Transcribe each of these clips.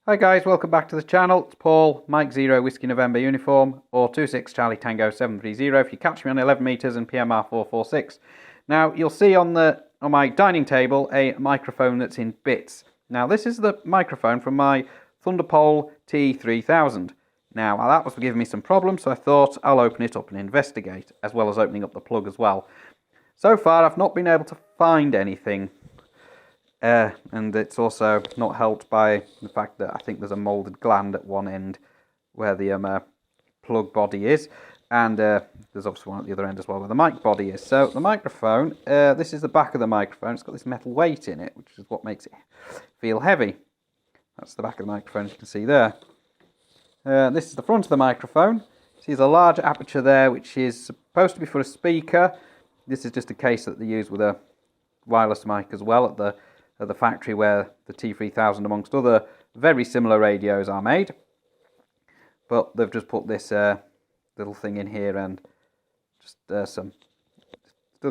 Hi guys, welcome back to the channel. It's Paul, Mike 0 Whiskey November uniform, or 26 Charlie Tango 730 if you catch me on 11 metres and PMR 446. Now you'll see on my dining table a microphone that's in bits. Now this is the microphone from my Thunderpole T-3000. Now that was giving me some problems, so I thought I'll open it up and investigate, as well as opening up the plug as well. So far I've not been able to find anything. And it's also not helped by the fact that I think there's a moulded gland at one end where the plug body is, and there's obviously one at the other end as well where the mic body is. So the microphone, this is the back of the microphone. It's got this metal weight in it, which is what makes it feel heavy. That's the back of the microphone, as you can see there. This is the front of the microphone. See, there's a large aperture there, which is supposed to be for a speaker. This is just a case that they use with a wireless mic as well at the factory where the T-3000 amongst other very similar radios are made. But they've just put this little thing in here and just still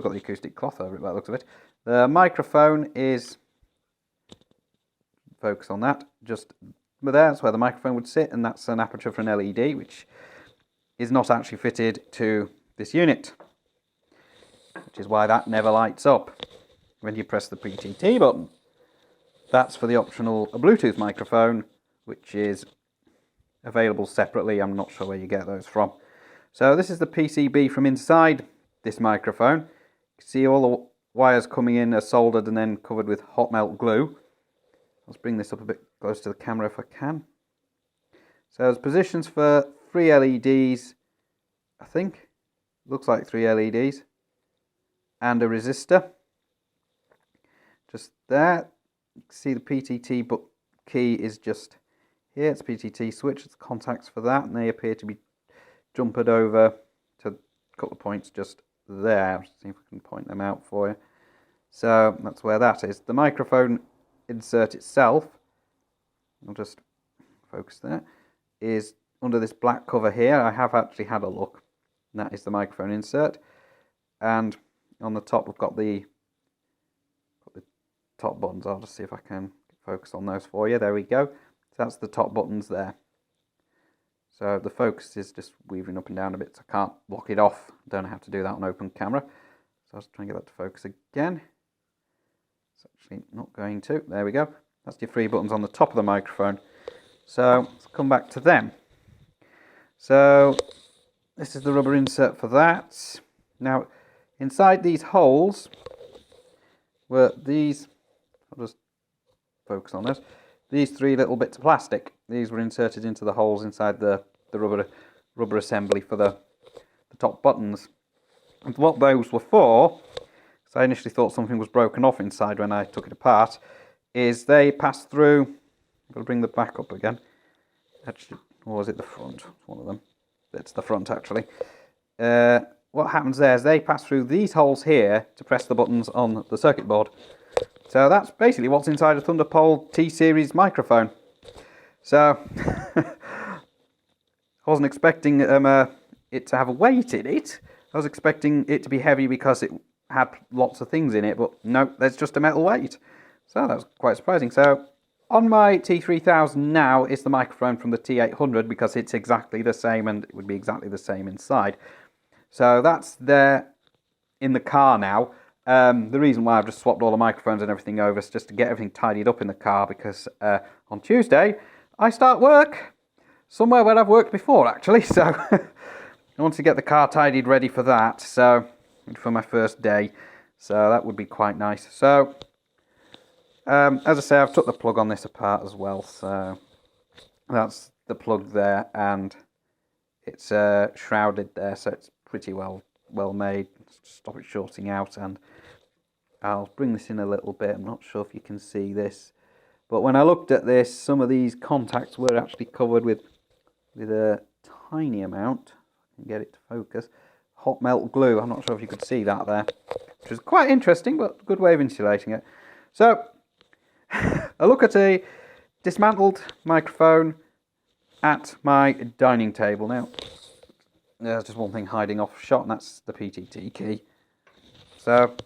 got the acoustic cloth over it by the looks of it. The microphone is, focus on that, just there, that's where the microphone would sit, and that's an aperture for an LED, which is not actually fitted to this unit, which is why that never lights up when you press the PTT button. That's for the optional Bluetooth microphone, which is available separately. I'm not sure where you get those from. So this is the PCB from inside this microphone. You can see all the wires coming in are soldered and then covered with hot melt glue. Let's bring this up a bit close to the camera if I can. So there's positions for 3 LEDs, I think. Looks like 3 LEDs. And a resistor. Just there. You can see the PTT key is just here. It's PTT switch. It's contacts for that, and they appear to be jumpered over to a couple of points just there. Let's see if we can point them out for you. So that's where that is. The microphone insert itself, I'll just focus there, is under this black cover here. I have actually had a look. And that is the microphone insert, and on the top we've got the top buttons. I'll just see if I can focus on those for you. There we go. So that's the top buttons there. So the focus is just weaving up and down a bit, so I can't lock it off. Don't know how to do that on open camera. So I'll just try and get that to focus again. It's actually not going to. There we go. That's your 3 buttons on the top of the microphone. So let's come back to them. So this is the rubber insert for that. Now inside these holes were these, I'll just focus on this, these 3 little bits of plastic. These were inserted into the holes inside the rubber assembly for the top buttons. And what those were for, because I initially thought something was broken off inside when I took it apart, is they pass through, I'll bring the back up again, actually, or was it the front? One of them. It's the front actually. What happens there is they pass through these holes here to press the buttons on the circuit board. So that's basically what's inside a Thunderpole T-series microphone. So I wasn't expecting it to have a weight in it. I was expecting it to be heavy because it had lots of things in it, but no, there's just a metal weight. So that was quite surprising. So on my T-3000 now is the microphone from the T-800 because it's exactly the same, and it would be exactly the same inside. So that's there in the car now. The reason why I've just swapped all the microphones and everything over is just to get everything tidied up in the car, because on Tuesday I start work somewhere where I've worked before actually, so I want to get the car tidied ready for that, so for my first day, so that would be quite nice. So as I say, I've took the plug on this apart as well, so that's the plug there, and it's shrouded there, so it's pretty well made. Stop it shorting out, and I'll bring this in a little bit. I'm not sure if you can see this, but when I looked at this, some of these contacts were actually covered with a tiny amount, I can get it to focus, hot melt glue. I'm not sure if you could see that there, which is quite interesting, but a good way of insulating it. So a look at a dismantled microphone at my dining table. Now there's just one thing hiding off shot, and that's the PTT key. So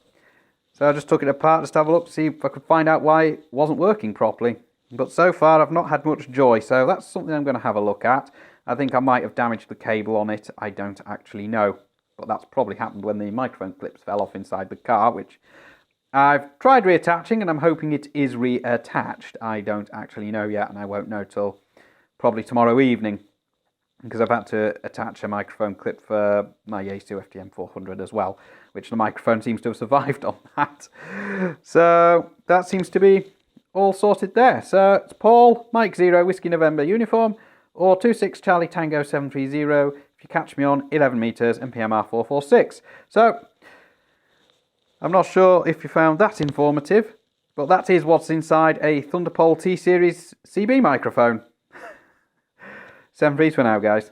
I just took it apart just to have a look, see if I could find out why it wasn't working properly. But so far I've not had much joy, so that's something I'm going to have a look at. I think I might have damaged the cable on it, I don't actually know. But that's probably happened when the microphone clips fell off inside the car, which I've tried reattaching and I'm hoping it is reattached. I don't actually know yet, and I won't know till probably tomorrow evening, because I've had to attach a microphone clip for my Yaesu FTM400 as well, which the microphone seems to have survived on that. So that seems to be all sorted there. So it's Paul, Mike 0, Whiskey November uniform, or 26 Charlie Tango 730 if you catch me on 11 metres and PMR 446. So I'm not sure if you found that informative, but that is what's inside a Thunderpole T-series CB microphone. 7 for now, guys.